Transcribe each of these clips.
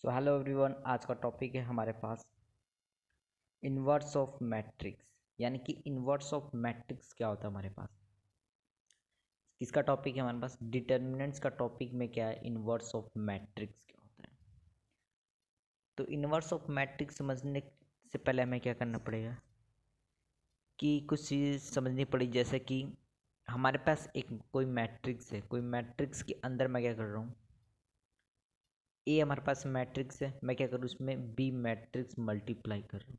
So hello everyone, आज का topic है हमारे पास इन्वर्स ऑफ मैट्रिक्स। यानी कि इन्वर्स ऑफ मैट्रिक्स क्या होता है हमारे पास। किसका टॉपिक है हमारे पास? डिटर्मिनेंट्स का टॉपिक में क्या है, इन्वर्स ऑफ मैट्रिक्स क्या होता है। तो इन्वर्स ऑफ मैट्रिक्स समझने से पहले हमें क्या करना पड़ेगा कि कुछ चीज़ समझनी पड़ी, जैसे कि हमारे पास एक कोई मैट्रिक्स है, कोई मैट्रिक्स के अंदर मैं क्या कर रहा हूँ, ए हमारे पास मैट्रिक्स है, मैं क्या करूँ उसमें बी मैट्रिक्स मल्टीप्लाई कर रहा हूँ।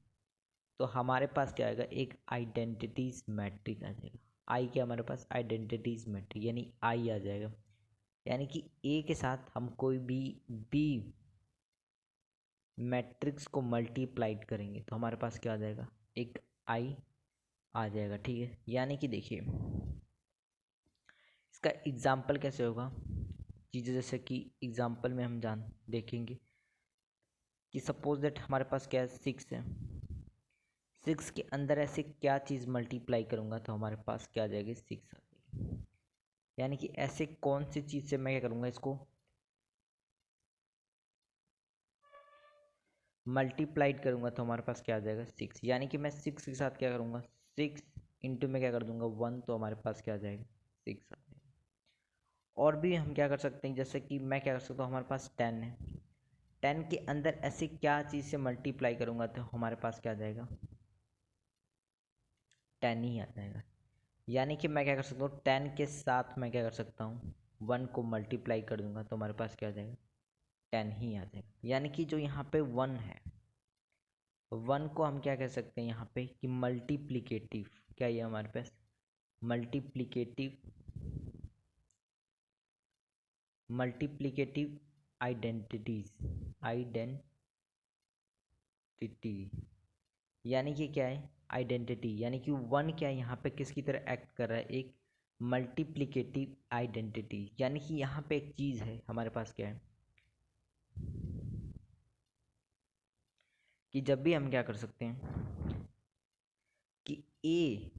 तो हमारे पास क्या आएगा, एक आइडेंटिटीज मैट्रिक आ जाएगा। आई क्या हमारे पास आइडेंटिटीज मैट्रिक यानी आई आ जाएगा। यानी कि ए के साथ हम कोई भी बी मैट्रिक्स को मल्टीप्लाइड करेंगे तो हमारे पास क्या आ जाएगा, एक आई आ जाएगा। ठीक है, यानी कि देखिए इसका एग्जाम्पल कैसे होगा चीज़ें, जैसे कि एग्जाम्पल में हम जान देखेंगे कि सपोज दैट हमारे पास क्या है, 6 है। 6 के अंदर ऐसे क्या चीज़ मल्टीप्लाई करूँगा तो हमारे पास क्या आ जाएगी, 6 आ जाएगी। यानी कि ऐसे कौन सी चीज़ से मैं क्या करूँगा, इसको मल्टीप्लाइड करूँगा तो हमारे पास क्या आ जाएगा, 6। यानी कि मैं 6 के साथ क्या करूँगा, 6 इंटू में क्या कर दूंगा 1, तो हमारे पास क्या आ जाएगा, 6 आ जाएगा। और भी हम क्या कर सकते हैं, जैसे कि मैं क्या कर सकता हूँ, हमारे पास 10 है। 10 के अंदर ऐसी क्या चीज़ से मल्टीप्लाई करूँगा तो हमारे पास क्या आ जाएगा, 10 ही आ जाएगा। यानी कि मैं क्या कर सकता हूँ, 10 के साथ मैं क्या कर सकता हूँ, 1 को मल्टीप्लाई कर दूंगा तो हमारे पास क्या आ जाएगा, 10 ही आ जाएगा। यानी कि जो यहाँ पे 1 है, 1 को हम क्या कह सकते हैं यहाँ पे कि मल्टीप्लिकेटिव, क्या ये हमारे पास मल्टीप्लिकेटिव मल्टीप्लिकेटिव आइडेंटिटी। यानी कि क्या है, आइडेंटिटी। यानी कि 1 क्या है यहाँ पे किसकी तरह एक्ट कर रहा है, एक मल्टीप्लिकेटिव आइडेंटिटी। यानी कि यहाँ पे एक चीज़ है हमारे पास, क्या है कि जब भी हम क्या कर सकते हैं कि ए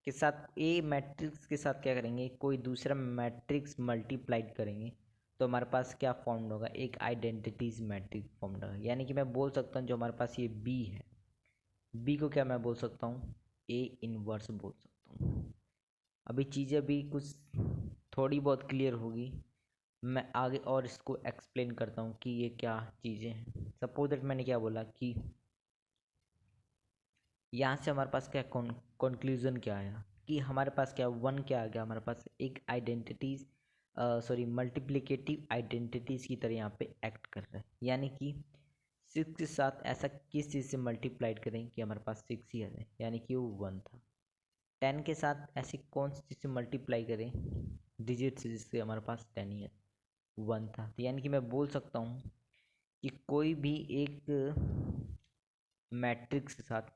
के साथ, ए मैट्रिक्स के साथ क्या करेंगे, कोई दूसरा मैट्रिक्स मल्टीप्लाइड करेंगे तो हमारे पास क्या फॉर्म होगा, एक आइडेंटिटीज मैट्रिक्स फॉर्म होगा। यानी कि मैं बोल सकता हूँ जो हमारे पास ये बी है, बी को क्या मैं बोल सकता हूँ, ए इनवर्स बोल सकता हूँ। अभी चीज़ें भी कुछ थोड़ी बहुत क्लियर होगी, मैं आगे और इसको एक्सप्लेन करता हूँ कि ये क्या चीज़ें हैं। सपोज दैट मैंने क्या बोला कि यहाँ से हमारे पास क्या कंक्लूजन क्या आया कि हमारे पास क्या 1 क्या आ गया, हमारे पास एक आइडेंटिटीज सॉरी मल्टीप्लिकेटिव आइडेंटिटीज की तरह यहाँ पे एक्ट कर रहा है। यानी कि 6 के साथ ऐसा किस चीज़ से मल्टीप्लाइड करें कि हमारे पास 6 ही आ जाए, यानी कि वो 1 था। 10 के साथ ऐसी कौन सी चीज़ से मल्टीप्लाई करें डिजिट से जिससे हमारे पास 10 ही है, 1 था। तो यानी कि मैं बोल सकता हूँ कि कोई भी एक मैट्रिक्स के साथ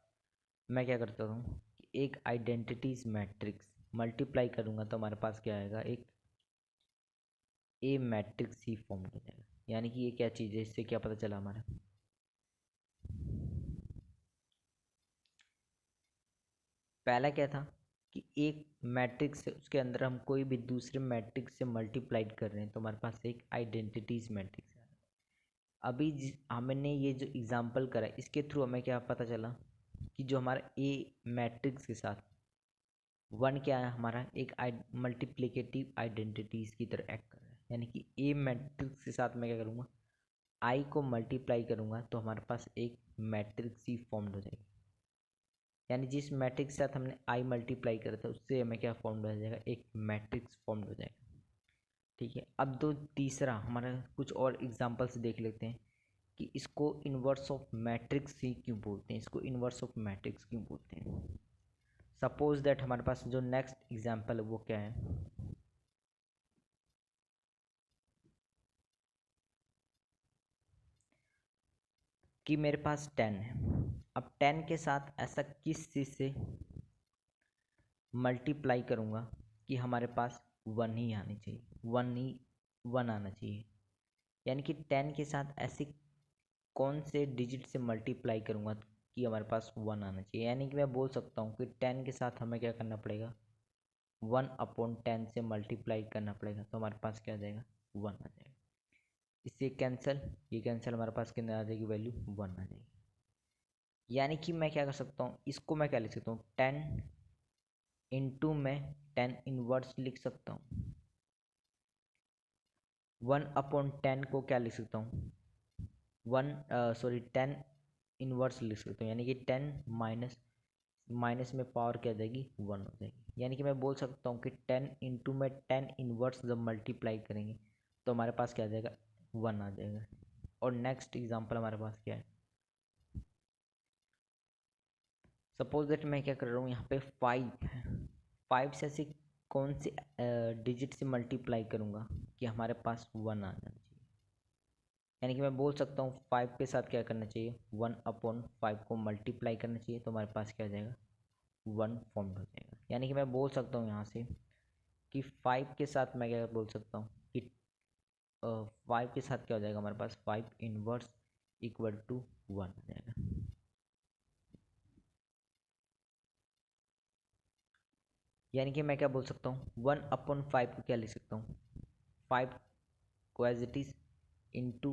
मैं क्या करता हूँ कि एक आइडेंटिटीज मैट्रिक्स मल्टीप्लाई करूँगा तो हमारे पास क्या आएगा, एक ए मैट्रिक्स ही फॉर्म हो जाएगा। यानी कि ये क्या चीज़ है, इससे क्या पता चला हमारा, पहला क्या था कि एक मैट्रिक्स से उसके अंदर हम कोई भी दूसरे मैट्रिक्स से मल्टीप्लाइड कर रहे हैं तो हमारे पास एक आइडेंटिटीज मैट्रिक्स है। अभी हमने ये जो एग्जांपल करा इसके थ्रू हमें क्या पता चला कि जो हमारा ए मैट्रिक्स के साथ 1 क्या है, हमारा एक मल्टीप्लिकेटिव आइडेंटिटीज की तरह एक्ट कर रहा है। यानी कि ए मैट्रिक्स के साथ मैं क्या करूँगा, आई को मल्टीप्लाई करूँगा तो हमारे पास एक मैट्रिक्स ही फॉर्म हो जाएगी। यानी जिस मैट्रिक्स के साथ हमने आई मल्टीप्लाई करा था उससे हमें क्या फॉर्म हो जाएगा, एक मैट्रिक्स फॉर्म हो जाएगा। ठीक है, अब दो तीसरा हमारा कुछ और एग्जांपल्स देख लेते हैं कि इसको इन्वर्स ऑफ मैट्रिक्स ही क्यों बोलते हैं, इसको इन्वर्स ऑफ मैट्रिक्स क्यों बोलते हैं। सपोज दैट हमारे पास जो नेक्स्ट एग्जांपल है वो क्या है कि मेरे पास 10 है। अब 10 के साथ ऐसा किस चीज़ से मल्टीप्लाई करूँगा कि हमारे पास 1 ही आनी चाहिए, 1 आना चाहिए। यानी कि 10 के साथ ऐसे कौन से डिजिट से मल्टीप्लाई करूँगा कि हमारे पास 1 आना चाहिए। यानी कि मैं बोल सकता हूँ कि 10 के साथ हमें क्या करना पड़ेगा, 1/10 से मल्टीप्लाई करना पड़ेगा तो हमारे पास क्या आ जाएगा, 1 आ जाएगा। इससे कैंसिल, ये कैंसिल, हमारे पास कितने आ जाएगी वैल्यू 1 आ जाएगी। यानी कि मैं क्या कर सकता हूँ, इसको मैं क्या लिख सकता हूँ 10 इंटू में 10 इनवर्स लिख सकता हूँ। 1/10 को क्या लिख सकता हूँ 10 इनवर्स लिख सकता हूँ, यानी कि 10 माइनस माइनस में पावर क्या आ जाएगी 1 हो जाएगी। यानी कि मैं बोल सकता हूँ कि 10 इंटू में 10 इनवर्स जब मल्टीप्लाई करेंगे तो हमारे पास क्या आ जाएगा 1 आ जाएगा। और नेक्स्ट एग्जांपल हमारे पास क्या है, सपोज दैट मैं क्या कर रहा हूँ यहाँ पे 5 है, 5 से ऐसे कौन से डिजिट से मल्टीप्लाई करूँगा कि हमारे पास 1 आ जाना चाहिए। यानी कि मैं बोल सकता हूँ 5 के साथ क्या करना चाहिए 1/5 को मल्टीप्लाई करना चाहिए तो हमारे पास क्या आ जाएगा 1 फॉर्म हो जाएगा। यानी कि मैं बोल सकता हूँ यहाँ से कि 5 के साथ मैं क्या बोल सकता हूँ कि 5 के साथ क्या हो जाएगा हमारे पास 5 इनवर्स इक्वल टू 1 आ जाएगा। यानी कि मैं क्या बोल सकता हूँ 1/5 को क्या लिख सकता हूँ 5 को as it is into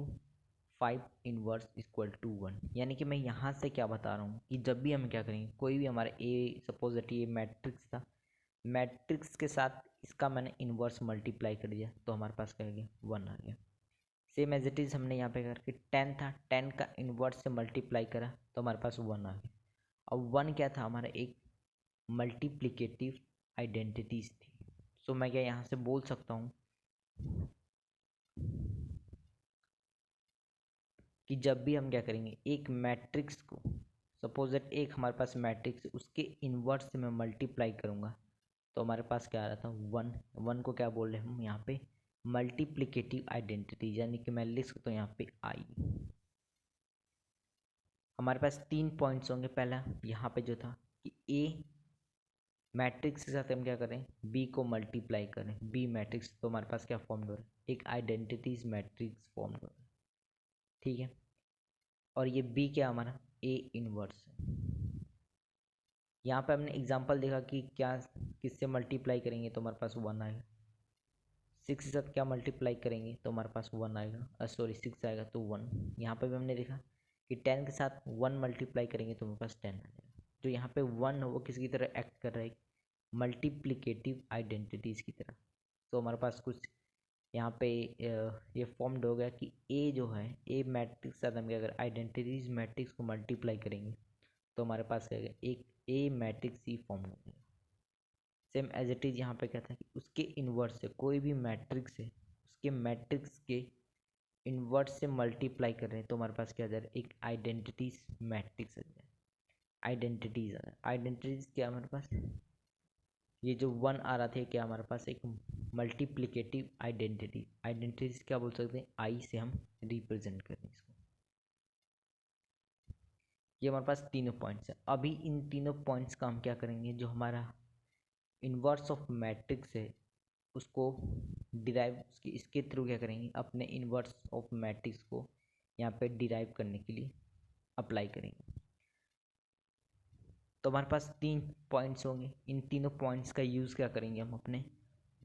5 inverse equal to 1। यानी कि मैं यहाँ से क्या बता रहा हूँ कि जब भी हम क्या करेंगे कोई भी हमारा ए, सपोज दैट ये मैट्रिक्स था, मैट्रिक्स के साथ इसका मैंने इनवर्स मल्टीप्लाई कर दिया तो हमारे पास क्या आ गया 1 आ गया। सेम एज इट इज़ हमने यहाँ पे करके 10 था, 10 का इनवर्स से मल्टीप्लाई करा तो हमारे पास 1 आ गया। अब 1 क्या था हमारा एक मल्टीप्लिकेटिव आइडेंटिटीज थी। सो मैं क्या यहाँ से बोल सकता हूँ कि जब भी हम क्या करेंगे एक मैट्रिक्स को, सपोज दैट एक हमारे पास मैट्रिक्स उसके इन्वर्स से मैं मल्टीप्लाई करूँगा तो हमारे पास क्या आ रहा था 1। 1 को क्या बोल रहे हैं हम यहाँ पे मल्टीप्लिकेटिव आइडेंटिटी, यानी कि मैं लिख सकता हूँ यहाँ पे आई। हमारे पास 3 पॉइंट्स होंगे। पहला यहाँ पे जो था कि ए मैट्रिक्स के साथ हम क्या करें बी को मल्टीप्लाई करें, बी मैट्रिक्स, तो हमारे पास क्या फॉर्म हो रहा है एक आइडेंटिटीज मैट्रिक्स फॉर्म हो रहा है। ठीक है, और ये बी क्या हमारा ए इनवर्स है। यहाँ पे हमने एग्जांपल देखा कि क्या किससे मल्टीप्लाई करेंगे तो हमारे पास 1 आएगा, 6 के साथ क्या मल्टीप्लाई करेंगे तो हमारे पास 1 आएगा, सॉरी 6 आएगा तो 1। यहाँ पे भी हमने देखा कि 10 के साथ 1 मल्टीप्लाई करेंगे तो हमारे पास 10 आ जाएगा। जो यहाँ पे 1 वो किसकी तरह एक्ट कर रहा है मल्टीप्लिकेटिव आइडेंटिटीज़ की तरह। तो हमारे पास कुछ यहाँ पे ये फॉर्म्ड हो गया कि ए जो है ए मैट्रिक्स के साथ हम क्या करें आइडेंटिटीज मैट्रिक्स को मल्टीप्लाई करेंगे तो हमारे पास क्या है एक ए मैट्रिक्स ही फॉर्म हो गया। सेम एज इट इज़ यहाँ पे क्या था कि उसके इन्वर्स से कोई भी मैट्रिक्स है उसके मैट्रिक्स के इन्वर्स से मल्टीप्लाई कर रहे हैं तो हमारे पास क्या आ जाए एक आइडेंटिटीज मैट्रिक्स आ जाए, आइडेंटिटीज आ जाए। आइडेंटिटीज क्या हमारे पास ये जो 1 आ रहा था क्या हमारे पास एक मल्टीप्लिकेटिव आइडेंटिटी, आइडेंटिटीज क्या बोल सकते हैं आई से हम रिप्रेजेंट करें इसको। ये हमारे पास तीनों पॉइंट्स है। अभी इन तीनों पॉइंट्स का हम क्या करेंगे जो हमारा इन्वर्स ऑफ मैट्रिक्स है उसको डिराइव इसके थ्रू क्या करेंगे अपने इन्वर्स ऑफ मैट्रिक्स को यहाँ पे डिराइव करने के लिए अप्लाई करेंगे। तो हमारे पास 3 पॉइंट्स होंगे, इन तीनों पॉइंट्स का यूज़ क्या करेंगे हम अपने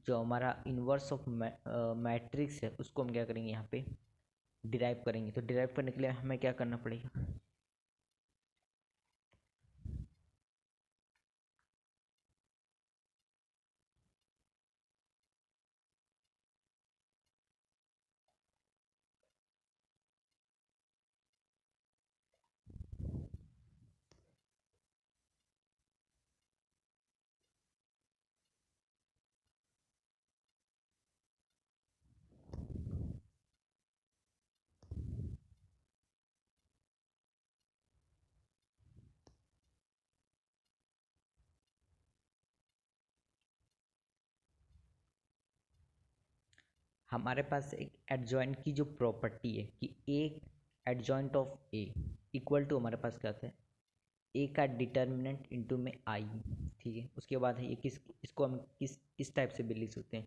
जो हमारा इन्वर्स ऑफ मैट्रिक्स है उसको हम क्या करेंगे यहाँ पे डिराइव करेंगे। तो डिराइव करने के लिए हमें क्या करना पड़ेगा हमारे पास एक एडजॉइंट की जो प्रॉपर्टी है कि A adjoint of A equal to हमारे पास क्या होता है ए का डिटर्मिनेंट इंटू में आई। ठीक है, उसके बाद है ये किस इसको हम किस टाइप से भी लिख सकते हैं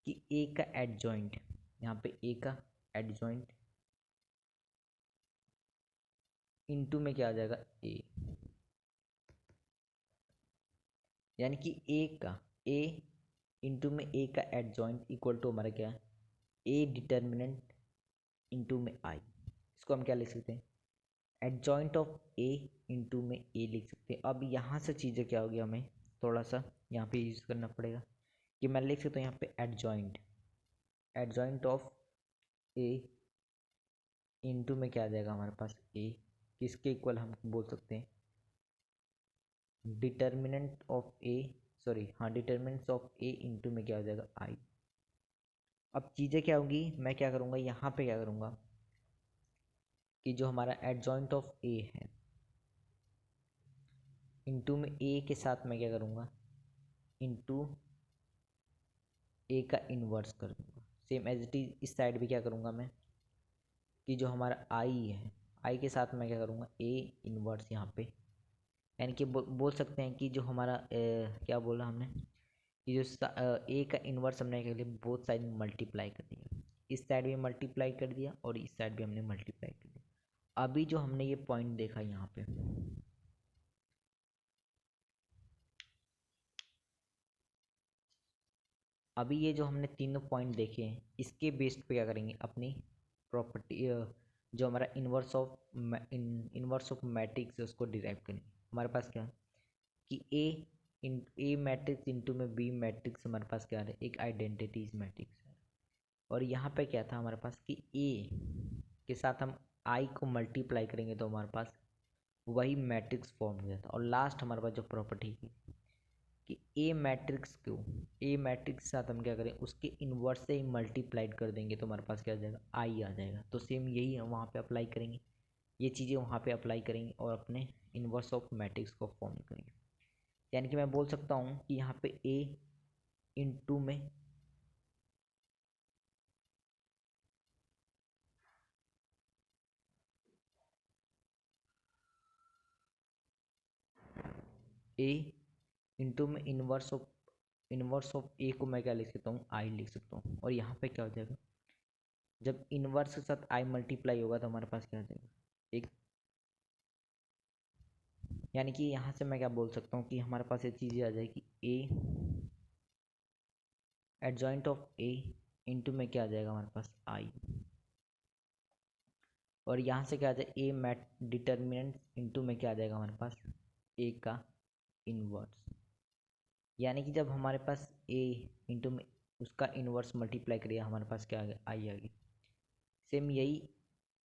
कि ए का एडजॉइंट, यहाँ पे ए का एडजॉइंट इंटू में क्या आ जाएगा ए, यानी कि ए इंटू में ए का एडजॉइंट इक्वल टू हमारा क्या है ए डिटर्मिनेंट इंटू में आई, इसको हम क्या लिख सकते हैं, एडजॉइंट ऑफ ए इंटू में ए लिख सकते हैं। अब यहाँ से चीज़ें क्या होगी, हमें थोड़ा सा यहाँ पे यूज़ करना पड़ेगा कि मैं लिख सकता हूँ यहाँ पे एडजॉइंट ऑफ ए इंटू में क्या आ जाएगा हमारे पास ए, किसके इक्वल हम बोल सकते हैं, डिटर्मिनेंट ऑफ ए, सॉरी हाँ, डिटर्मिनेंट्स ऑफ ए इंटू में क्या हो जाएगा आई। अब चीज़ें क्या होंगी, मैं क्या करूँगा यहाँ पे क्या करूँगा कि जो हमारा एडजॉइंट ऑफ ए है इंटू में ए के साथ मैं क्या करूँगा, इंटू ए का इन्वर्स कर दूँगा। सेम एज इट इज़ इस साइड भी क्या करूँगा मैं कि जो हमारा आई है, आई के साथ मैं क्या करूँगा ए इन्वर्स यहाँ पे, यानी कि बोल सकते हैं कि जो हमारा क्या बोला हमने कि जो ए का इन्वर्स हमने क्या लिया, बोथ साइड मल्टीप्लाई कर दिया, इस साइड भी मल्टीप्लाई कर दिया और इस साइड भी हमने मल्टीप्लाई कर दिया। अभी जो हमने ये पॉइंट देखा यहाँ पे, अभी ये जो हमने तीनों पॉइंट देखे हैं इसके बेस्ड पे क्या करेंगे, अपनी प्रॉपर्टी जो हमारा इन्वर्स ऑफ मैट्रिक्स है उसको डिराइव करेंगे। हमारे पास क्या है कि ए मैट्रिक्स इंटू में बी मैट्रिक्स, हमारे पास क्या है, एक आइडेंटिटीज मैट्रिक्स है। और यहाँ पे क्या था हमारे पास कि ए के साथ हम आई को मल्टीप्लाई करेंगे तो हमारे पास वही मैट्रिक्स फॉर्म हो जाता है। और लास्ट हमारे पास जो प्रॉपर्टी की कि ए मैट्रिक्स को ए मैट्रिक्स के साथ हम क्या करें, उसके इन्वर्स से ही मल्टीप्लाइड कर देंगे तो हमारे पास क्या आ जाएगा, आई आ जाएगा। तो सेम यही हम वहाँ पे अप्लाई करेंगे, ये चीज़ें वहाँ पे अप्लाई करेंगे और अपने इन्वर्स ऑफ मैट्रिक्स को फॉर्म करेंगे। यानी कि मैं बोल सकता हूँ कि यहाँ पे ए इंटू में ए इंटू में इन्वर्स ऑफ ए को मैं क्या लिख सकता हूँ, आई लिख सकता हूँ। और यहाँ पे क्या हो जाएगा, जब इन्वर्स के साथ आई मल्टीप्लाई होगा तो हमारे पास क्या आ जाएगा एक, यानी कि यहाँ से मैं क्या बोल सकता हूँ कि हमारे पास ये चीज़ें आ जाएगी ए एडजॉइंट ऑफ ए इंटू में क्या आ जाएगा हमारे पास आई, और यहाँ से क्या आ जाए ए मैट डिटर्मिनेंट इंटू में क्या आ जाएगा हमारे पास ए का इन्वर्स। यानी कि जब हमारे पास ए इंटू में उसका इन्वर्स मल्टीप्लाई करिए हमारे पास क्या आ गया, आई आ गई। सेम यही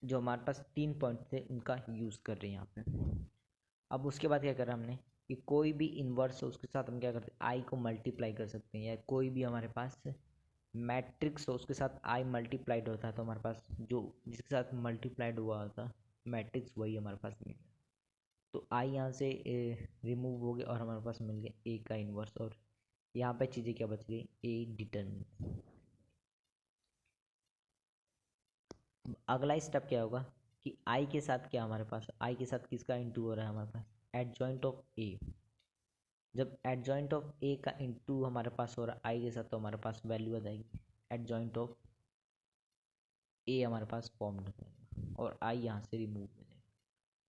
जो हमारे पास तीन पॉइंट थे उनका यूज़ कर रहे हैं यहाँ पे। अब उसके बाद क्या करा हमने कि कोई भी इन्वर्स है उसके साथ हम क्या करते हैं, आई को मल्टीप्लाई कर सकते हैं, या कोई भी हमारे पास मैट्रिक्स हो उसके साथ आई मल्टीप्लाइड होता है तो हमारे पास जो जिसके साथ मल्टीप्लाइड हुआ होता मैट्रिक्स वही हमारे पास मिल गया। तो आई यहाँ से रिमूव हो गया और हमारे पास मिल गया ए का इन्वर्स, और यहाँ पे चीज़ें क्या बच गई, ए डिटर्मिनेंट। अगला स्टेप क्या होगा कि आई के साथ क्या हमारे पास, आई के साथ किसका इंटू हो रहा है हमारे पास, एडजॉइंट ऑफ ए। जब एडजॉइंट ऑफ ए का इंटू हमारे पास हो रहा है आई के साथ तो हमारे पास वैल्यू आ जाएगी एडजॉइंट ऑफ ए, हमारे पास फॉर्म हो जाएगा और आई यहाँ से रिमूव हो जाएगा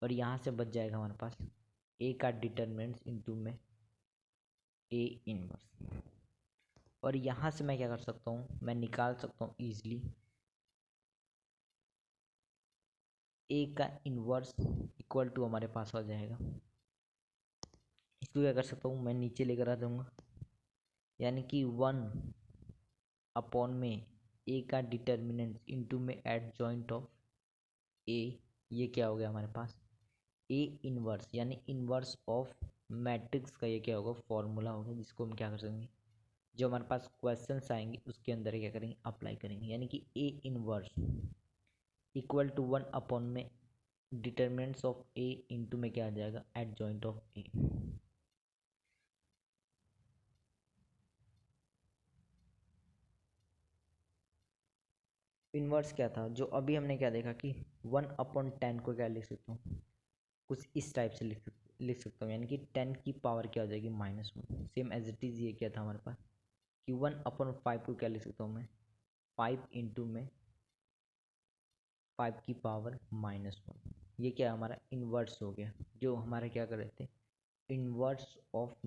और यहाँ से बच जाएगा हमारे पास ए का डिटर्मिनेंट्स इंटू में ए इनवर्स। और यहाँ से मैं क्या कर सकता हूँ, मैं निकाल सकता हूँ ईजिली ए का इन्वर्स इक्वल टू हमारे पास आ जाएगा, इसको क्या कर सकता हूँ मैं नीचे लेकर आ जाऊँगा, यानी कि 1 अपॉन में ए का डिटर्मिनेंट इंटू में एडजॉइंट ऑफ ए, ये क्या हो गया हमारे पास ए इन्वर्स, यानी इन्वर्स ऑफ मैट्रिक्स का ये क्या होगा फॉर्मूला होगा, जिसको हम क्या कर सकेंगे जो हमारे पास क्वेश्चंस आएंगे उसके अंदर क्या करेंगे अप्लाई करेंगे। यानी कि A inverse equal to 1 upon में डिटर्मिनेंट्स ऑफ ए इंटू में क्या आ जाएगा एडजॉइंट ऑफ ए। इन्वर्स क्या था, जो अभी हमने क्या देखा कि 1/10 को क्या लिख सकता हूँ, कुछ इस टाइप से लिख सकता हूँ, यानी कि 10 की पावर क्या हो जाएगी -1। सेम एज इट इज़ ये क्या था हमारे पास कि 1/5 को क्या लिख सकता हूँ मैं 5 इंटू में 5 की पावर -1। ये क्या हमारा इन्वर्स हो गया, जो हमारा क्या कर रहे थे इन्वर्स ऑफ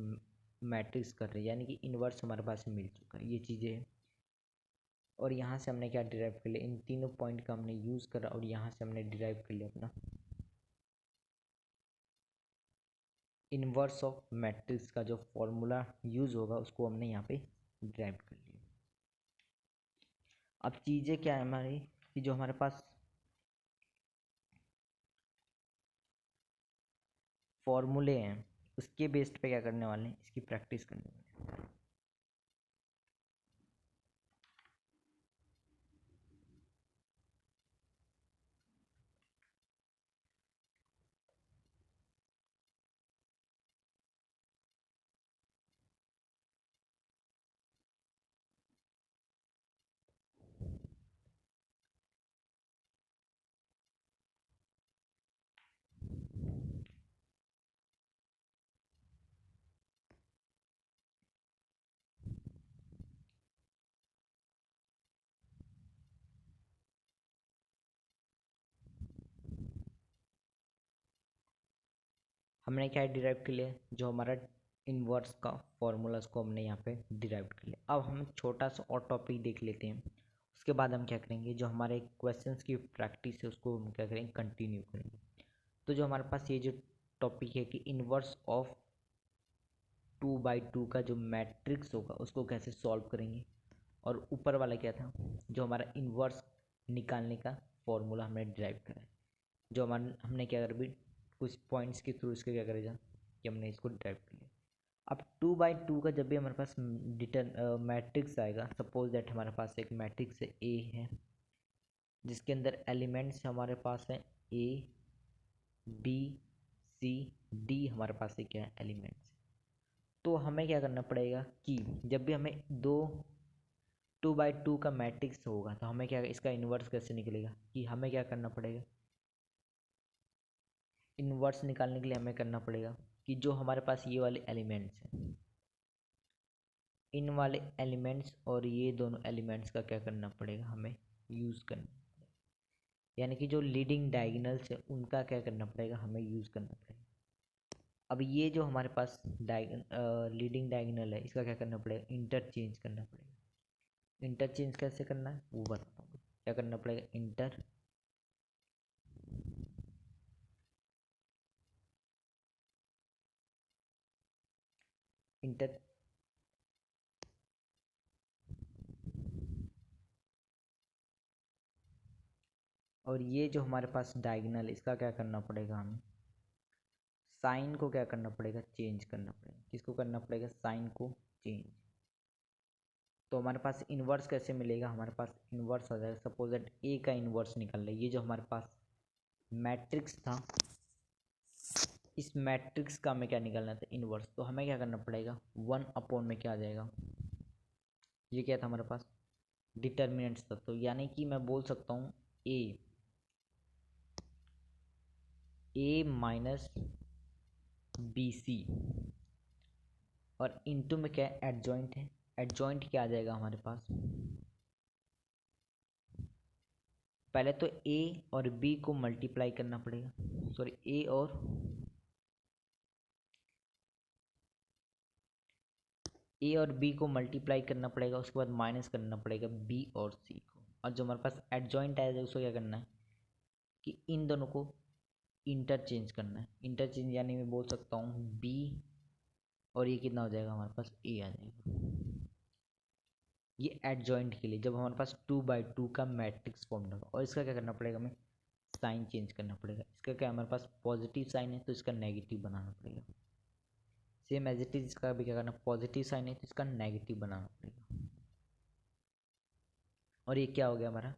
मैट्रिक्स कर रहे हैं, यानी कि इन्वर्स हमारे पास मिल चुका है, ये चीज़ें हैं। और यहाँ से हमने क्या डिराइव कर लिया, इन तीनों पॉइंट का हमने यूज़ करा और यहाँ से हमने डिराइव कर लिया अपना इन्वर्स ऑफ मैट्रिक्स का जो फॉर्मूला यूज़ होगा उसको हमने यहाँ पे डिराइव कर लिया। अब चीज़ें क्या है हमारी कि जो हमारे पास फॉर्मूले हैं उसके बेस्ड पे क्या करने वाले हैं, इसकी प्रैक्टिस करने वाले हैं। हमने क्या डिराइव कर लिया, जो हमारा इन्वर्स का फॉर्मूला उसको हमने यहाँ पे डिराइव कर लिया। अब हम छोटा सा और टॉपिक देख लेते हैं, उसके बाद हम क्या करेंगे, जो हमारे क्वेश्चंस की प्रैक्टिस है उसको हम क्या करेंगे, कंटिन्यू करेंगे। तो जो हमारे पास ये जो टॉपिक है कि इन्वर्स ऑफ 2/2 का जो मैट्रिक्स होगा उसको कैसे सॉल्व करेंगे, और ऊपर वाला क्या था, जो हमारा इन्वर्स निकालने का फॉर्मूला हमने डिराइव करा है। जो हमने क्या करा, भी कुछ पॉइंट्स के थ्रू इसके क्या करेगा कि हमने इसको डिराइव कर लिया। अब 2/2 का जब भी हमारे पास मैट्रिक्स आएगा, सपोज दैट हमारे पास एक मैट्रिक्स ए है जिसके अंदर एलिमेंट्स हमारे पास हैं ए बी सी डी, हमारे पास एक क्या है एलिमेंट्स। तो हमें क्या करना पड़ेगा कि जब भी हमें 2/2 का मैट्रिक्स होगा तो हमें क्या, इसका इन्वर्स कैसे निकलेगा, कि हमें क्या करना पड़ेगा, इन्वर्स निकालने के लिए हमें करना पड़ेगा कि जो हमारे पास ये वाले एलिमेंट्स हैं, इन वाले एलिमेंट्स और ये दोनों एलिमेंट्स का क्या करना पड़ेगा, हमें यूज़ करना पड़ेगा। यानी कि जो लीडिंग डायगोनल्स है उनका क्या करना पड़ेगा, हमें यूज़ करना पड़ेगा। अब ये जो हमारे पास लीडिंग डायगोनल है इसका क्या करना पड़ेगा, इंटरचेंज करना पड़ेगा। इंटरचेंज कैसे करना है वो बताता हूँ। क्या करना पड़ेगा, इंटर और ये जो हमारे पास डायगोनल है इसका क्या करना पड़ेगा, हमें साइन को क्या करना पड़ेगा, चेंज करना पड़ेगा। किसको करना पड़ेगा, साइन को चेंज। तो हमारे पास इन्वर्स कैसे मिलेगा, हमारे पास इन्वर्स आ जाएगा, सपोज दैट ए का इन्वर्स निकाल ले। ये जो हमारे पास मैट्रिक्स था, इस मैट्रिक्स का हमें क्या निकालना था, इन्वर्स। तो हमें क्या करना पड़ेगा, 1 में क्या आ जाएगा, ये क्या था हमारे पास, डिटर्मिनेंट्स था। तो यानी कि मैं बोल सकता हूँ ए माइनस बी सी, और इनटू में क्या है, एडजॉइंट है। एडजॉइंट क्या आ जाएगा हमारे पास, पहले तो ए और बी को मल्टीप्लाई करना पड़ेगा, सॉरी ए और बी को मल्टीप्लाई करना पड़ेगा, उसके बाद माइनस करना पड़ेगा बी और सी को। और जो हमारे पास एडजॉइंट आएगा उसको क्या करना है कि इन दोनों को इंटरचेंज करना है। इंटरचेंज यानी मैं बोल सकता हूँ बी और ये कितना हो जाएगा, हमारे पास ए आ जाएगा। ये एडजॉइंट के लिए जब हमारे पास 2/2 का मैट्रिक्स फॉर्म होगा। और इसका क्या करना पड़ेगा, हमें साइन चेंज करना पड़ेगा। इसका क्या हमारे पास पॉजिटिव साइन है तो इसका नेगेटिव बनाना पड़ेगा। सेम एज इट इज इसका भी क्या करना, पॉजिटिव साइन है तो इसका नेगेटिव बनाना पड़ेगा। और ये क्या हो गया हमारा,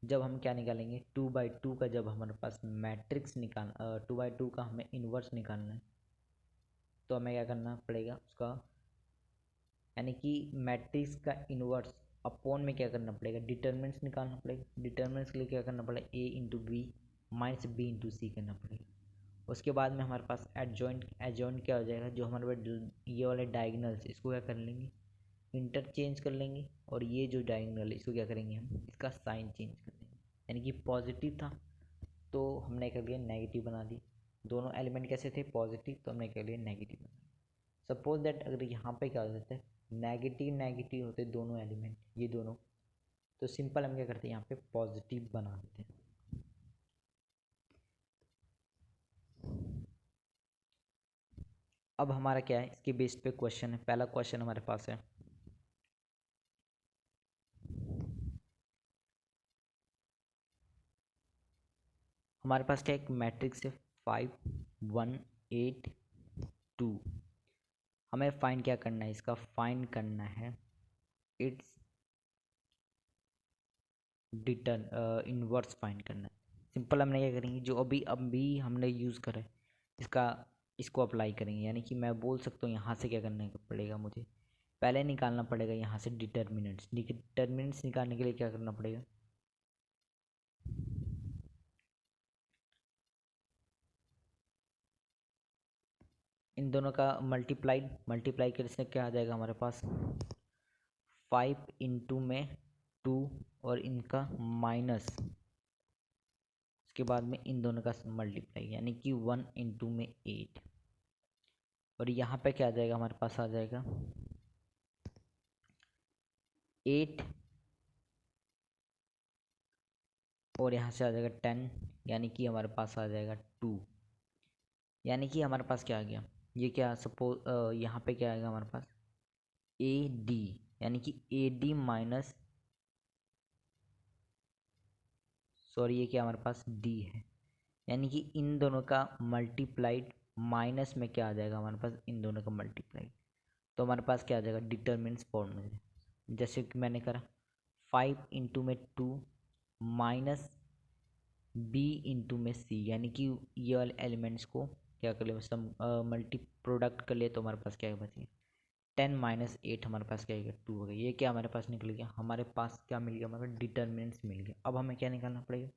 जब हम क्या निकालेंगे 2/2 का, जब हमारे पास मैट्रिक्स 2/2 का हमें इन्वर्स निकालना है तो हमें क्या करना पड़ेगा उसका, यानी कि मैट्रिक्स का इन्वर्स अपॉन में क्या करना पड़ेगा, डिटर्मिनेंट्स निकालना पड़ेगा। डिटर्मिनेंट्स के लिए क्या करना पड़ेगा, A into B minus B into C करना पड़ेगा। उसके बाद में हमारे पास एडजॉइंट क्या हो जाएगा, जो हमारे पास ये वाले डायगोनल्स इसको क्या कर लेंगे, इंटरचेंज कर लेंगे। और ये जो डायगोनल है इसको क्या करेंगे, हम इसका साइन चेंज कर देंगे। यानी कि पॉजिटिव था तो हमने कर लिया नेगेटिव बना दी। दोनों एलिमेंट कैसे थे, पॉजिटिव, तो हमने कर लिया नेगेटिव बना दिया। सपोज दैट अगर यहाँ पे क्या हो जाता है, नेगेटिव नेगेटिव होते दोनों एलिमेंट, ये दोनों, तो सिंपल हम क्या करते हैं, यहाँ पे पॉजिटिव बना देते हैं। अब हमारा क्या है, इसके बेस पे क्वेश्चन है। पहला क्वेश्चन हमारे पास है, हमारे पास क्या एक मैट्रिक्स है 5 1 8 2। हमें फाइंड क्या करना है, इसका फाइंड करना है इट्स इनवर्स फाइंड करना है। सिंपल हमने क्या करेंगे, जो अभी अभी हमने यूज़ करा है इसका, इसको अप्लाई करेंगे। यानी कि मैं बोल सकता हूँ यहाँ से क्या करना पड़ेगा, मुझे पहले निकालना पड़ेगा यहाँ से डिटर्मिनेंट्स। डिटर्मिनेंट्स निकालने के लिए क्या करना पड़ेगा, इन दोनों का मल्टीप्लाई करने से क्या आ जाएगा हमारे पास, 5 इंटू में 2 और इनका माइनस, उसके बाद में इन दोनों का मल्टीप्लाई, यानी कि 1 इंटू में 8। और यहाँ पे क्या आ जाएगा, हमारे पास आ जाएगा 8 और यहाँ से आ जाएगा 10, यानी कि हमारे पास आ जाएगा 2। यानी कि हमारे पास क्या आ गया, ये क्या सपोज यहाँ पे क्या आएगा हमारे पास ए डी, यानी कि ए डी माइनस, सॉरी ये क्या हमारे पास डी है। यानी कि इन दोनों का मल्टीप्लाइड माइनस में क्या आ जाएगा हमारे पास, इन दोनों का मल्टीप्लाइड। तो हमारे पास क्या आ जाएगा, डिटर्मिनेंट्स फॉर्म में, जैसे कि मैंने करा 5 इंटू में 2 माइनस बी इंटू में सी, यानी कि ये वाले एलिमेंट्स को क्या कर ले, सम मल्टी प्रोडक्ट कर ले, तो हमारे पास क्या बचेगा 10 माइनस 8, हमारे पास क्या आएगा 2 हो गया। ये क्या हमारे पास निकल गया, हमारे पास क्या मिल गया, हमारे डिटर्मिनेंट्स मिल गया। अब हमें क्या निकालना पड़ेगा,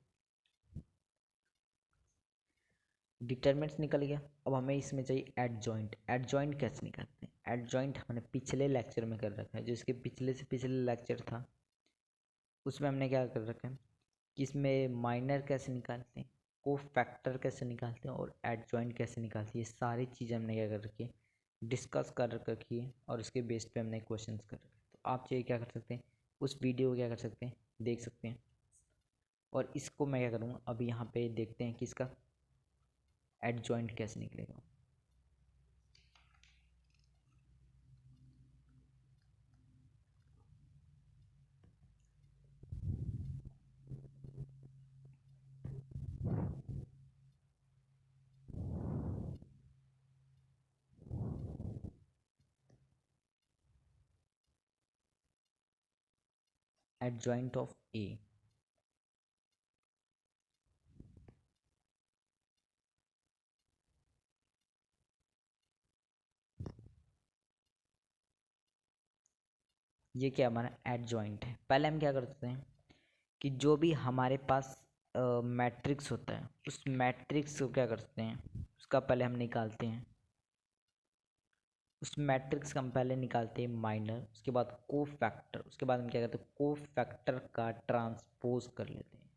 डिटर्मिनेंट्स निकल गया। अब हमें इसमें चाहिए एडजॉइंट। एडजॉइंट कैसे निकालते हैं, एडजॉइंट हमने पिछले लेक्चर में कर रखा है, जो इसके पिछले से पिछले लेक्चर था उसमें हमने क्या कर रखा है कि इसमें माइनर कैसे निकालते हैं, को फैक्टर कैसे निकालते हैं और एडजॉइंट कैसे निकालते हैं, ये सारी चीज़ें हमने क्या कर रखी है, डिस्कस कर रखी है। और उसके बेस पे हमने क्वेश्चंस कर रखे हैं। तो आप चाहिए क्या कर सकते हैं, उस वीडियो को क्या कर सकते हैं, देख सकते हैं। और इसको मैं क्या करूँगा, अभी यहाँ पे देखते हैं कि इसका एडजॉइंट कैसे निकलेगा। एडजॉइंट ऑफ ए, ये क्या हमारा एडजॉइंट है। पहले हम क्या करते हैं कि जो भी हमारे पास मैट्रिक्स होता है उस मैट्रिक्स को क्या करते हैं, उसका पहले हम निकालते हैं, उस मैट्रिक्स का हम पहले निकालते हैं माइनर, उसके बाद को फैक्टर, उसके बाद हम क्या करते हैं को फैक्टर का ट्रांसपोज कर लेते हैं।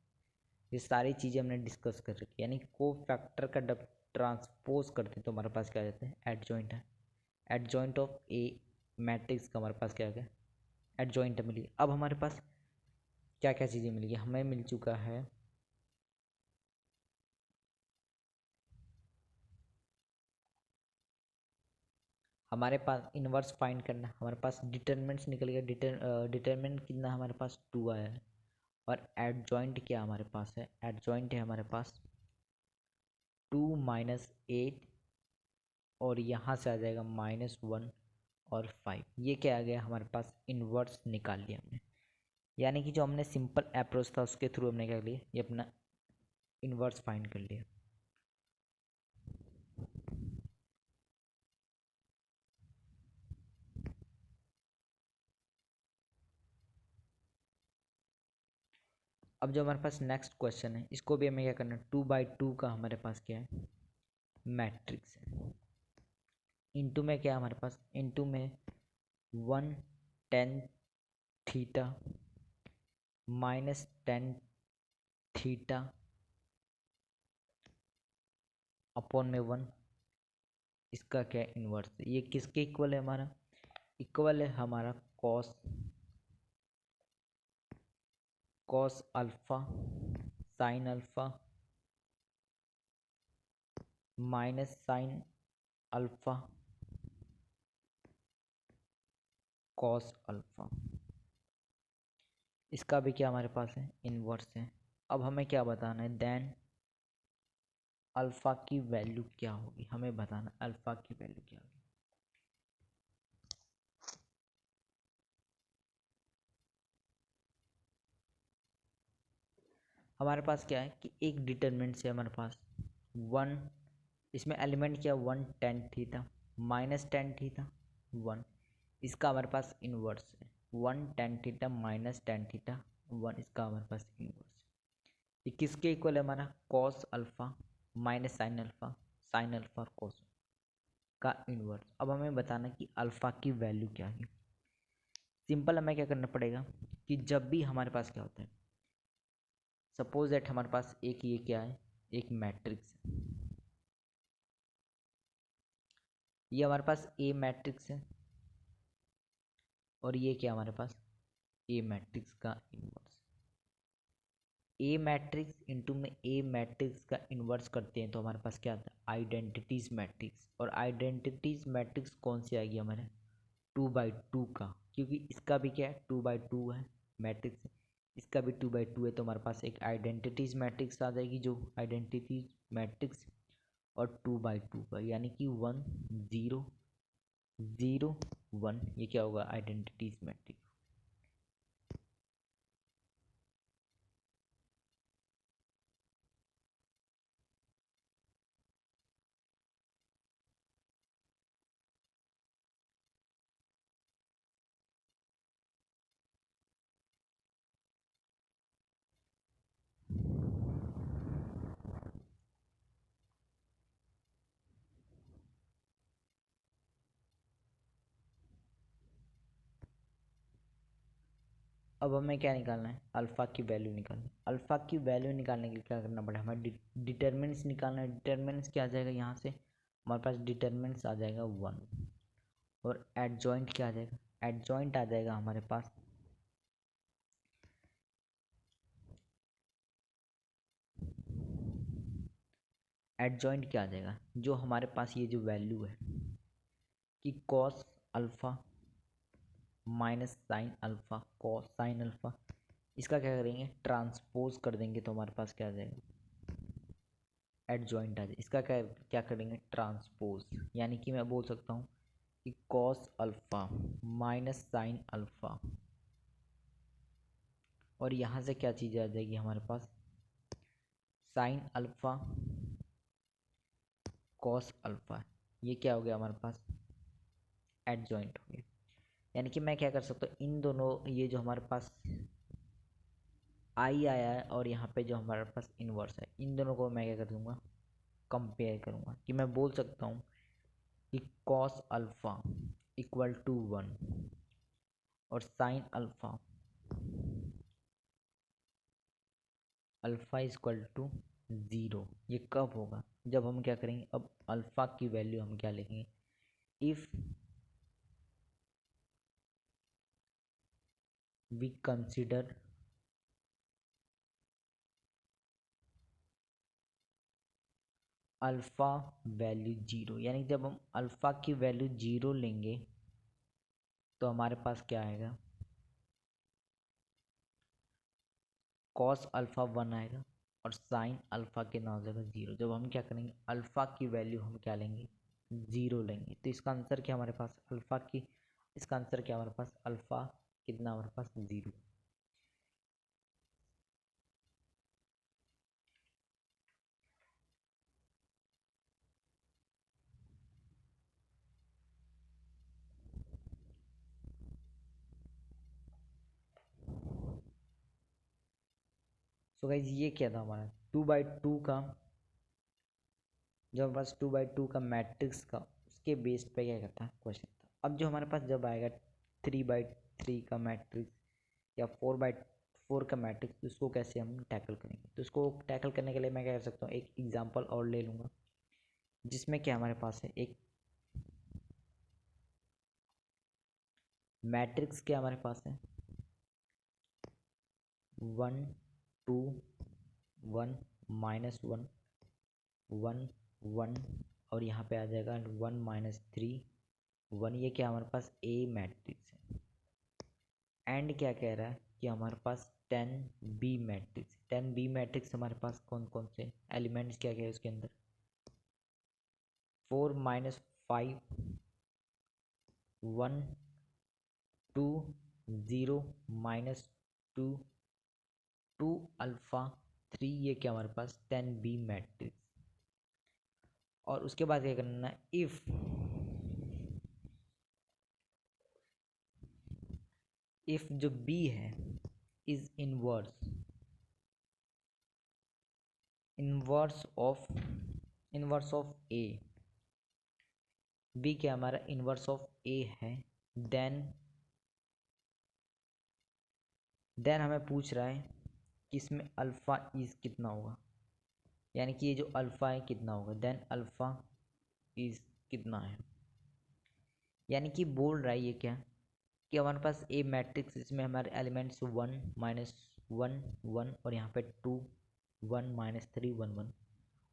ये सारी चीज़ें हमने डिस्कस कर रखी है, यानी को फैक्टर का जब ट्रांसपोज करते हैं तो हमारे पास क्या आ जाता है, एडजॉइंट है। एडजॉइंट ऑफ ए मैट्रिक्स का हमारे पास क्या आ गया, एडजॉइंट मिली। अब हमारे पास क्या क्या चीज़ें मिल गई, हमें मिल चुका है हमारे पास इनवर्स फाइंड करना, हमारे पास डिटरमिनेंट्स निकल गया, डिटरमिनेंट कितना हमारे पास 2 आया है। और एडजॉइंट क्या हमारे पास है, एडजॉइंट है हमारे पास 2 माइनस 8 और यहाँ से आ जाएगा -1 और 5। ये क्या आ गया हमारे पास, इनवर्स निकाल लिया हमने। यानी कि जो हमने सिंपल अप्रोच था उसके थ्रू हमने क्या लिया, ये अपना इनवर्स फाइंड कर लिया। अब जो हमारे पास नेक्स्ट क्वेश्चन है, इसको भी हमें क्या करना है, 2/2 का हमारे पास क्या है, मैट्रिक्स है। इनटू में क्या है हमारे पास, इनटू में 1 tan theta -tan theta upon में 1, इसका क्या है इन्वर्स। ये किसके इक्वल है, हमारा इक्वल है हमारा cos cos alpha sine alpha minus sine alpha cos alpha. इसका भी क्या हमारे पास है, इन्वर्स है। अब हमें क्या बताना है, देन अल्फा की वैल्यू क्या होगी, हमें बताना अल्फा की वैल्यू क्या होगी। हमारे पास क्या है कि एक डिटरमिनेंट से हमारे पास वन, इसमें एलिमेंट क्या, one tan theta minus tan theta one, इसका हमारे पास इन्वर्स है one tan theta minus tan theta one, इसका हमारे पास इन्वर्स है। ये किसके इक्वल है, हमारा cos alpha minus sine alpha और कॉस का इन्वर्स। अब हमें बताना कि अल्फा की वैल्यू क्या है। सिंपल हमें क्या करना पड़ेगा कि जब भी हमारे पास क्या होता है, सपोज दैट हमारे पास एक ये क्या है, एक मैट्रिक्स है, ये हमारे पास ए मैट्रिक्स है और ये क्या हमारे पास ए मैट्रिक्स का इन्वर्स। ए मैट्रिक्स इंटू में ए मैट्रिक्स का इन्वर्स करते हैं तो हमारे पास क्या आता है, आइडेंटिटीज मैट्रिक्स। और आइडेंटिटीज मैट्रिक्स कौन सी आएगी हमारे, 2/2 का, क्योंकि इसका भी क्या है 2/2 है मैट्रिक्स, इसका भी 2/2 है, तो हमारे पास एक आइडेंटिटीज मैट्रिक्स आ जाएगी जो आइडेंटिटीज मैट्रिक्स और 2/2 का, यानी कि 1 0 0 1, ये क्या होगा आइडेंटिटीज मैट्रिक्स। अब हमें क्या निकालना है, अल्फ़ा की वैल्यू निकालनी है। अल्फ़ा की वैल्यू निकालने के लिए क्या करना पड़ेगा, हमें डिटर्मिनेंट्स निकालना है। डिटर्मिनेंट्स क्या आ जाएगा, यहाँ से हमारे पास डिटर्मिनेंट्स आ जाएगा 1 और एडजॉइंट क्या आ जाएगा, एडजॉइंट आ जाएगा हमारे पास एडजॉइंट क्या आ जाएगा, जो हमारे पास ये जो वैल्यू है कि cos alpha minus sine alpha cos sine alpha, इसका क्या करेंगे ट्रांसपोज कर देंगे तो हमारे पास क्या आ जाएगा एडजॉइंट आ जाएगा। इसका क्या क्या करेंगे ट्रांसपोज, यानी कि मैं बोल सकता हूँ कि cos alpha minus sine alpha, और यहाँ से क्या चीज़ आ जाएगी हमारे पास साइन अल्फ़ा कॉस अल्फ़ा, ये क्या हो गया हमारे पास एडजॉइंट हो गया। यानी कि मैं क्या कर सकता हूँ, इन दोनों ये जो हमारे पास आई आया है और यहाँ पे जो हमारे पास इन्वर्स है, इन दोनों को मैं क्या कर दूँगा कंपेयर करूँगा, कि मैं बोल सकता हूँ कि कॉस अल्फ़ा इक्वल टू 1 और sine alpha alpha is equal to 0। ये कब होगा, जब हम क्या करेंगे, अब अल्फ़ा की वैल्यू हम क्या लिखेंगे, if we consider alpha value 0, यानी जब हम अल्फ़ा की वैल्यू 0 लेंगे तो हमारे पास क्या आएगा कॉस अल्फ़ा 1 आएगा और साइन अल्फ़ा के नाम जगह 0। जब हम क्या करेंगे अल्फ़ा की वैल्यू हम क्या लेंगे 0 लेंगे, तो इसका आंसर क्या हमारे पास अल्फ़ा की, इसका आंसर क्या हमारे पास अल्फ़ा कितना हमारे पास 0। सो गाइज ये क्या था हमारा 2/2 का, जो हमारे पास 2/2 का मैट्रिक्स का, उसके बेस पे क्या करता है क्वेश्चन था। अब जो हमारे पास जब आएगा 3/3 का मैट्रिक्स या 4/4 का मैट्रिक्स, तो उसको कैसे हम टैकल करेंगे, तो उसको टैकल करने के लिए मैं क्या कर सकता हूँ, एक एग्जांपल और ले लूँगा, जिसमें क्या हमारे पास है एक मैट्रिक्स क्या हमारे पास है 1 2 1 -1 1 1 और यहाँ पे आ जाएगा 1 -3 1। ये क्या हमारे पास ए मैट्रिक्स है। एंड क्या कह रहा है कि हमारे पास 10 बी मैट्रिक्स। 10 बी मैट्रिक्स हमारे पास कौन कौन से एलिमेंट्स क्या क्या है उसके अंदर 4 -5 1 2 0 -2 2 अल्फ़ा 3। ये क्या हमारे पास 10 बी मैट्रिक्स। और उसके बाद क्या करना है इफ जो बी है is inverse of A. B क्या हमारा इनवर्स ऑफ ए है। देन हमें पूछ रहा है कि इसमें अल्फ़ा इज कितना होगा, यानी कि ये जो अल्फ़ा है कितना होगा। देन अल्फ़ा इज कितना है, यानी कि बोल रहा है ये क्या कि हमारे पास ए मैट्रिक्स इसमें हमारे एलिमेंट्स 1 -1 1 और यहाँ पे 2 1 -3 1 1।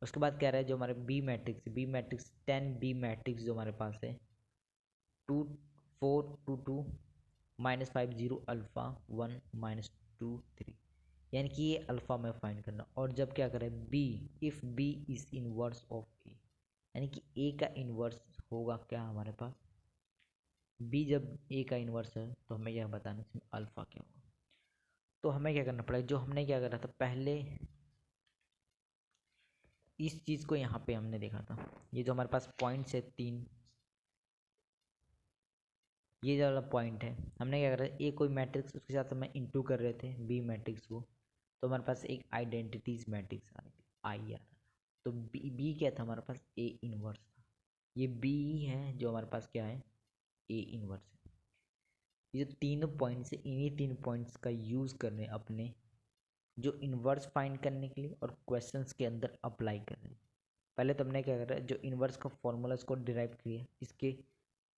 उसके बाद कह रहा है जो हमारे बी मैट्रिक्स 10 बी मैट्रिक्स जो हमारे पास है 2 4 2 2 -5 0 अल्फ़ा 1 -2 3, यानी कि ये अल्फ़ा में फाइंड करना। और जब क्या करें B if B is inverse of A, यानी कि ए का इनवर्स होगा क्या हमारे पास। बी जब ए का इनवर्स है तो हमें यह बताना इसमें अल्फ़ा क्या होगा। तो हमें क्या करना पड़ेगा, जो हमने क्या करा था पहले इस चीज़ को यहाँ पे हमने देखा था। ये जो हमारे पास पॉइंट्स है 3, ये जो वाला पॉइंट है हमने क्या करा ए कोई मैट्रिक्स उसके साथ हमें इंटू कर रहे थे बी मैट्रिक्स को, तो हमारे पास एक आइडेंटिटीज मैट्रिक्स आ रही आई आ रहा। तो बी क्या था हमारे पास ए इनवर्स था। ये बी है जो हमारे पास क्या है ए इनवर्स है। ये जो तीनों पॉइंट्स है इन्हीं 3 पॉइंट्स का यूज़ कर रहे हैं अपने जो इन्वर्स फाइंड करने के लिए और क्वेश्चंस के अंदर अप्लाई कर रहे हैं। पहले तो हमने क्या करा जो इन्वर्स का फॉर्मूला इसको डिराइव किया इसके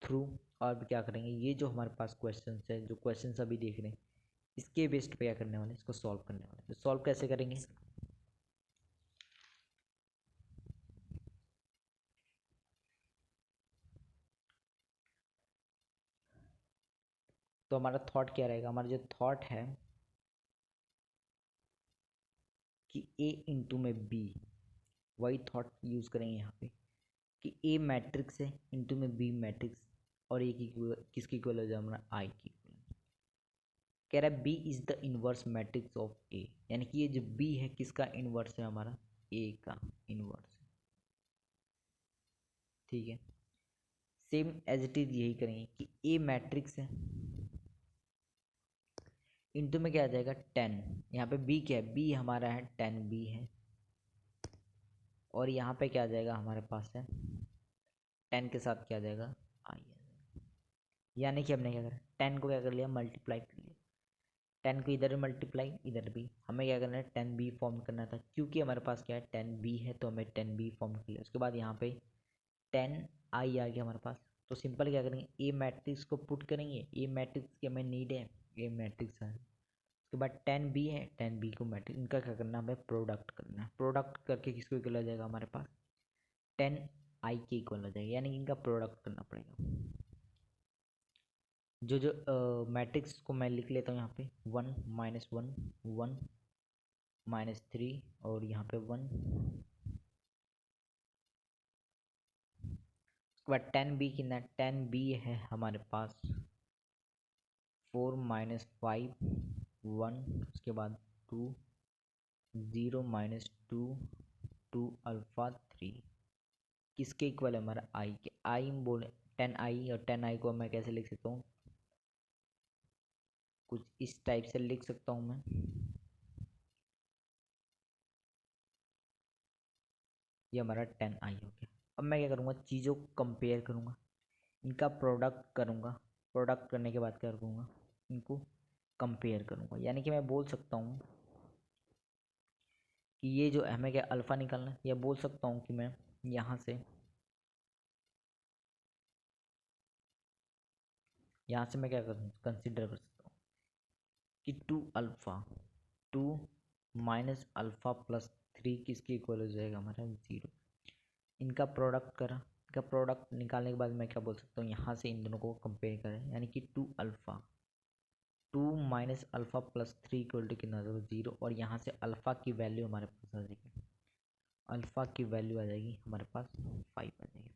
थ्रू, और भी क्या करेंगे ये जो हमारे पास क्वेश्चंस है जो क्वेश्चंस अभी देख रहे हैं इसके बेस्ड पे क्या करने वाले इसको सॉल्व करने वाले। तो सॉल्व कैसे करेंगे, तो हमारा थॉट क्या रहेगा, हमारा जो थॉट है कि ए इंटू में बी, वही थॉट यूज़ करेंगे यहाँ पे कि ए मैट्रिक्स है इंटू में बी मैट्रिक्स और ए की किसकी इक्वल हो जाए हमारा आई की इक्वल। कह रहा है B is the inverse matrix of A, यानी कि ये जो बी है किसका इनवर्स है हमारा ए का इनवर्स है। ठीक है, सेम एज इट इज़ यही करेंगे कि ए मैट्रिक्स है इंटू में क्या आ जाएगा 10। यहाँ पे बी क्या है बी हमारा है 10 बी है और यहाँ पे क्या आ जाएगा हमारे पास है 10 के साथ क्या आ जाएगा आई आ जाएगा। यानी कि हमने क्या करा 10 को क्या कर लिया मल्टीप्लाई कर लिया, 10 को इधर मल्टीप्लाई इधर भी। हमें क्या करना है 10 बी फॉर्म करना था क्योंकि हमारे पास क्या है 10 बी है तो हमें 10 बी फॉर्म कर लिया। उसके बाद यहाँ पे 10 आई आ गया हमारे पास, तो सिंपल क्या करेंगे ए मैट्रिक्स को पुट करेंगे। ए मैट्रिक्स की हमें नीड है, ए मैट्रिक्स है। उसके बाद 10 बी है 10 बी को मैट्रिक्स इनका क्या करना है हमें प्रोडक्ट करना है। प्रोडक्ट करके किसको इक्वल आ जाएगा हमारे पास 10 आई के इक्वल आ जाएगा, यानी इनका प्रोडक्ट करना पड़ेगा। जो जो मैट्रिक्स को मैं लिख लेता हूँ यहाँ पे 1 -1 1 -3 और यहाँ पे 1। उसके बाद 10 बी कितना 10 बी है हमारे पास 4 -5 1, उसके बाद 2 0 -2 2 अल्फ़ा 3 किसके इक्वल है हमारा आई के। आई बोले 10 आई और 10 आई को मैं कैसे लिख सकता हूँ कुछ इस टाइप से लिख सकता हूँ मैं, ये हमारा 10 आई हो गया। अब मैं क्या करूँगा चीज़ों को कंपेयर करूँगा, इनका प्रोडक्ट करूँगा। प्रोडक्ट करने के बाद क्या करूँगा इनको कंपेयर करूँगा, यानी कि मैं बोल सकता हूँ कि ये जो हमें क्या अल्फ़ा निकालना है, या बोल सकता हूँ कि मैं यहाँ से मैं क्या कर कंसिडर कर सकता हूँ कि 2 alpha two minus alpha plus three किसके इक्वल हो जाएगा हमारा 0। इनका प्रोडक्ट करा, इनका प्रोडक्ट निकालने के बाद मैं क्या बोल सकता हूँ, यहाँ से इन दोनों को कंपेयर करें, यानी कि two minus alpha plus three equal to कितना होगा 0। और यहाँ से अल्फ़ा की वैल्यू हमारे पास आ जाएगी, अल्फ़ा की वैल्यू आ जाएगी हमारे पास 5 आ जाएगी।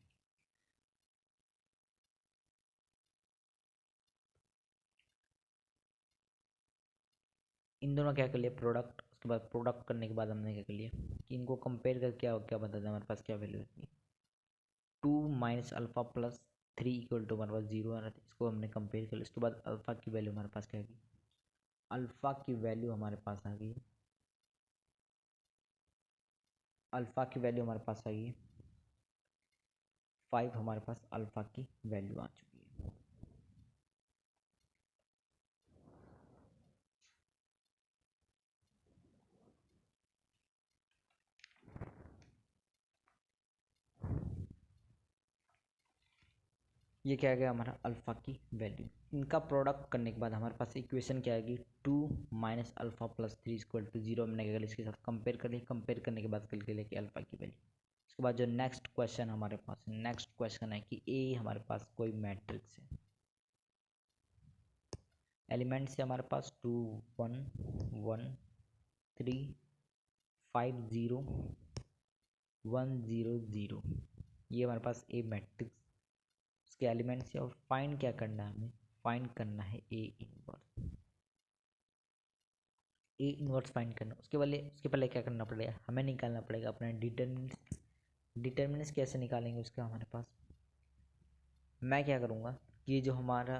इन दोनों क्या कर लिया प्रोडक्ट, उसके बाद प्रोडक्ट करने के बाद हमने क्या कर लिया कि इनको कंपेयर करके क्या बता दें हमारे पास क्या वैल्यू है, two minus alpha plus three equal to हमारे पास 0 आ रहा था। इसको हमने कंपेयर कर लिया, उसके बाद अल्फ़ा की वैल्यू हमारे पास क्या आ गई, अल्फ़ा की वैल्यू हमारे पास आ गई, अल्फ़ा की वैल्यू हमारे पास आ गई 5, हमारे पास अल्फ़ा की वैल्यू आ चुकी है। ये क्या आ गया हमारा अल्फ़ा की वैल्यू। इनका प्रोडक्ट करने के बाद हमारे पास इक्वेशन क्या आएगी, two minus alpha plus three equal to 0। हमने क्या इसके साथ कंपेयर कर लिया, कंपेयर करने के बाद कल कि अल्फ़ा की वैल्यू। उसके बाद जो नेक्स्ट क्वेश्चन हमारे पास नेक्स्ट क्वेश्चन है कि ए हमारे पास कोई मैट्रिक्स है, एलिमेंट्स है हमारे पास 2 1 1 3 5 0 1 0 0। ये हमारे पास ए मैट्रिक्स, उसके एलिमेंट्स है। और फाइंड क्या करना है हमें, फाइंड करना है A inverse, A inverse find करना। उसके पहले क्या करना पड़ेगा, हमें निकालना पड़ेगा अपना डिटर्मिनेंट्स। डिटर्मिनेंट्स कैसे निकालेंगे उसका हमारे पास, मैं क्या करूँगा कि जो हमारा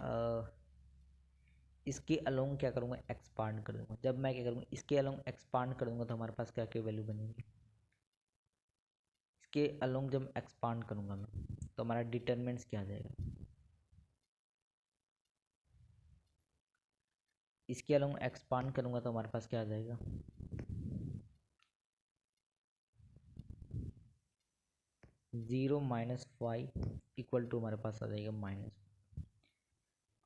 इसके अलोंग क्या करूँगा एक्सपांड कर दूँगा। जब मैं क्या करूँगा इसके अलोंग एक्सपांड कर दूँगा तो हमारे पास क्या क्या वैल्यू बनेगी, इसके अलोंग जब एक्सपांड करूँगा मैं तो हमारा डिटर्मिनेंट्स क्या आ जाएगा, इसके अलोंग एक्सपांड करूँगा तो हमारे पास क्या आ जाएगा, 0 माइनस 5 इक्वल टू हमारे पास आ जाएगा माइनस।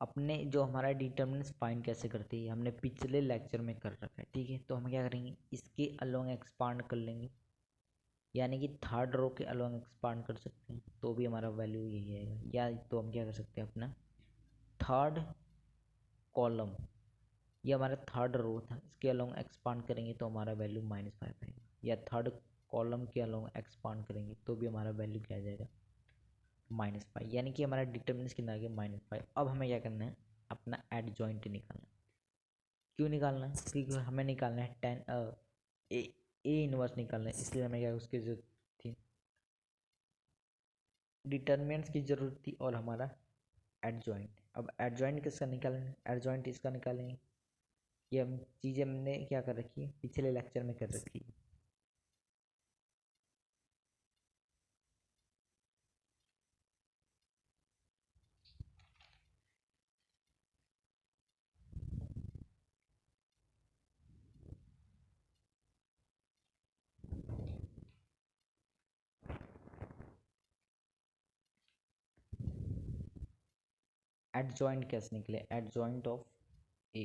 अपने जो हमारा डिटर्मिनेंट्स फाइंड कैसे करते हैं हमने पिछले लेक्चर में कर रखा है, ठीक है। तो हम क्या करेंगे इसके अलोंग एक्सपांड कर लेंगे, यानी कि थर्ड रो के अलोंग एक्सपांड कर सकते हैं तो भी हमारा वैल्यू यही आएगा। या तो हम क्या कर सकते हैं अपना थर्ड कॉलम, ये हमारा थर्ड रो था, इसके अलोंग एक्सपांड करेंगे तो हमारा वैल्यू -5 आएगा। या थर्ड कॉलम के अलोंग एक्सपांड करेंगे तो भी हमारा वैल्यू क्या आ जाएगा -5, यानी कि हमारा डिटर्मिनेंट्स कितना आ गया -5। अब हमें क्या करना है अपना एडजॉइंट निकालना है। क्यों निकालना है, क्योंकि हमें निकालना है ए इनवर्स निकालना है, इसलिए हमें क्या उसकी जरूरत थी, डिटर्मिनेंट्स की ज़रूरत थी और हमारा एडजॉइंट। अब एडजॉइंट किसका निकालेंगे, एडजॉइंट इसका निकालेंगे। ये हम चीज़ें हमने क्या कर रखी है पिछले लेक्चर में कर रखी है। एडजॉइंट कैसे निकले, adjoint of A,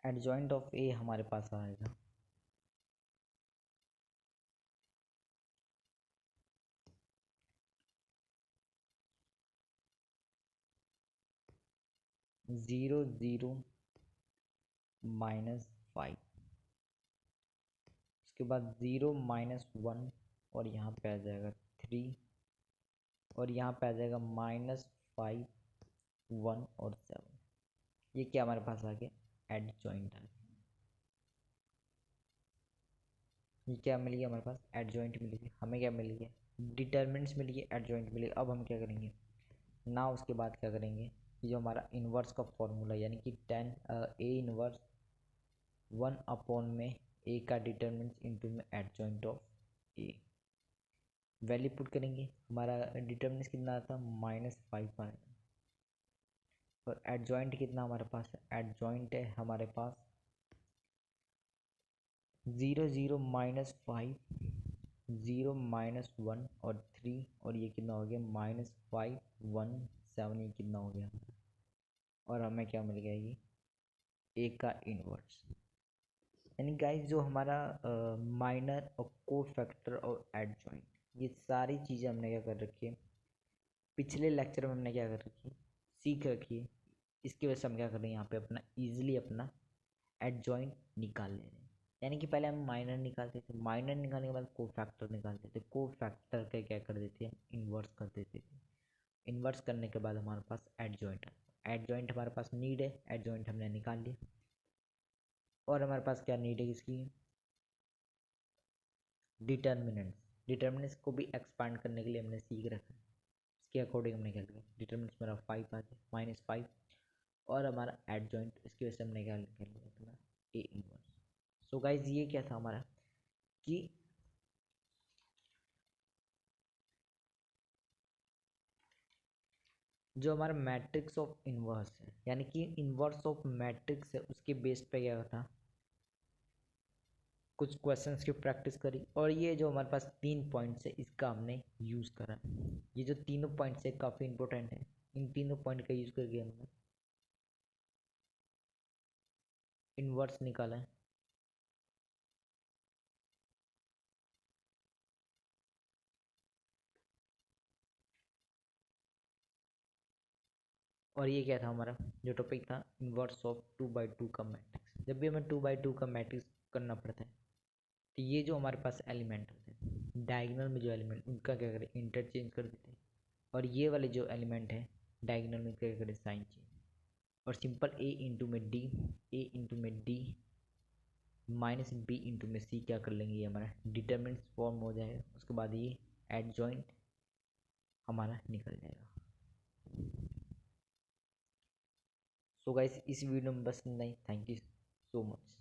adjoint of A हमारे पास आएगा 0 0 -5, उसके बाद 0 -1 और यहाँ पे आ जाएगा 3 और यहाँ पे आ जाएगा -5 1 और 7। ये क्या हमारे पास आ गया एडजॉइंट आ गया। ये क्या मिल गया हमारे पास एडजॉइंट मिल गया, हमें क्या मिल गया डिटर्मिनेंट्स मिल गया, एडजॉइंट मिल गया। अब हम क्या करेंगे ना, उसके बाद क्या करेंगे कि जो हमारा इन्वर्स का फॉर्मूला यानी कि ए इन्वर्स 1 में ए का डिटर्मिनेंट्स इंटू में adjoint of A, value put करेंगे। हमारा डिटर्मिनेंट्स कितना आता -5 आएगा और एडजॉइंट कितना हमारे पास है, एडजॉइंट है हमारे पास 0 0 -5 0 -1 और 3 और ये कितना हो गया -5 1 7, ये कितना हो गया और हमें क्या मिल गया ये ए का इनवर्स। यानी गाइस जो हमारा माइनर और को फैक्टर और एडजॉइंट, ये सारी चीज़ें हमने क्या कर रखी है पिछले लेक्चर में हमने क्या कर रखी है सीख रखी है। इसकी वजह से हम क्या कर रहे हैं यहाँ पे अपना ईजिली अपना एडजॉइंट निकाल ले रहे हैं। यानी कि पहले हम माइनर निकालते थे, माइनर निकालने के बाद को फैक्टर निकालते थे, को फैक्टर का क्या कर देते हैं इन्वर्स कर देते थे। इन्वर्स करने के बाद हमारे पास एडजॉइंट है, एडजॉइंट हमारे पास नीड है, एडजॉइंट हमने निकाल लिया। और हमारे पास क्या नीड है इसकी डिटर्मिनेंट्स, डिटर्मिनेंट्स को भी एक्सपांड करने के लिए हमने सीख रखा है। इसके अकॉर्डिंग हमने क्या किया डिटर्मिनेंट्स मेरा 5 आ गया -5 और हमारा एडजॉइंट, इसकी वजह से हमने क्या कर लिया अपना ए इनवर्स। सो गाइज ये क्या था हमारा कि जो हमारा मैट्रिक्स ऑफ इनवर्स है यानी कि इनवर्स ऑफ मैट्रिक्स है उसके बेस पे क्या था कुछ क्वेश्चंस की प्रैक्टिस करी और ये जो हमारे पास 3 पॉइंट्स है इसका हमने यूज़ करा। ये जो तीनों पॉइंट्स है काफ़ी इंपॉर्टेंट है, इन तीनों पॉइंट का यूज़ करके हमने इनवर्स निकाला है। और ये क्या था हमारा जो टॉपिक था इनवर्स ऑफ 2x2 का मैट्रिक्स। जब भी हमें 2x2 का मैट्रिक्स करना पड़ता है तो ये जो हमारे पास एलिमेंट होते हैं डायगोनल में जो एलिमेंट उनका क्या करें इंटरचेंज कर देते हैं और ये वाले जो एलिमेंट है डायगोनल में क्या करें साइन चेंज और सिंपल ए इंटू में डी, ए इंटू में डी माइनस बी इंटू में सी क्या कर लेंगे ये हमारा डिटर्मिनेंट्स फॉर्म हो जाएगा। उसके बाद ये एडजॉइंट हमारा निकल जाएगा। सो गाइस इस वीडियो में बस नहीं, थैंक यू सो मच।